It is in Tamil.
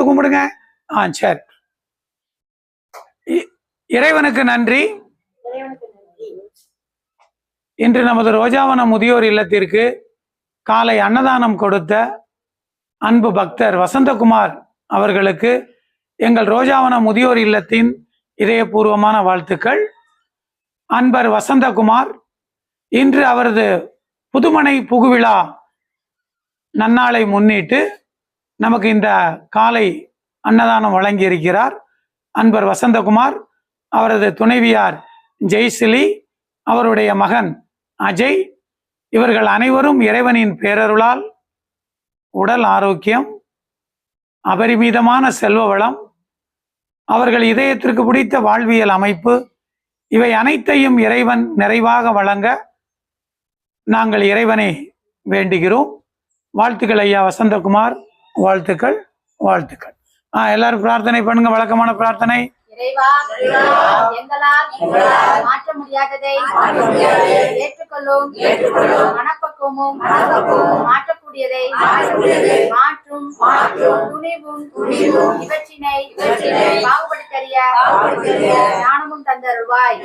கும்பிடுங்க. சரி. இறைவனுக்கு நன்றி. இன்று நமது ரோஜாவனம் முதியோர் இல்லத்திற்கு காலை அன்னதானம் கொடுத்த அன்பு பக்தர் வசந்தகுமார் அவர்களுக்கு எங்கள் ரோஜாவனம் முதியோர் இல்லத்தின் இதயபூர்வமான வாழ்த்துக்கள். அன்பர் வசந்தகுமார் இன்று அவரது புதுமனை புகுவிழா நன்னாளை முன்னிட்டு நமக்கு இந்த காலை அன்னதானம் வழங்கியிருக்கிறார். அன்பர் வசந்தகுமார், அவரது துணைவியார் ஜெய்சிலி, அவருடைய மகன் அஜய், இவர்கள் அனைவரும் இறைவனின் பேரருளால் உடல் ஆரோக்கியம், அபரிமிதமான செல்வ வளம், அவர்கள் இதயத்திற்கு பிடித்த வாழ்வியல் அமைப்பு, இவை அனைத்தையும் இறைவன் நிறைவாக வழங்க நாங்கள் இறைவனை வேண்டுகிறோம். வாழ்த்துக்கள் ஐயா வசந்தகுமார், வாழ்த்துக்கள் வாழ்த்துக்கள். எல்லாரும் பிரார்த்தனை பண்ணுங்க. வழக்கமான பிரார்த்தனை. இறைவா, எங்களால் மாற்ற முடியாததை ஏற்றுக்கொள்ளும் மனப்பக்குவமும் மாற்றக்கூடியதை மாற்றும் துணிவும் இவற்றினை பாகுபடுத்தறிய ஞானமும் தந்தருள்வாய்.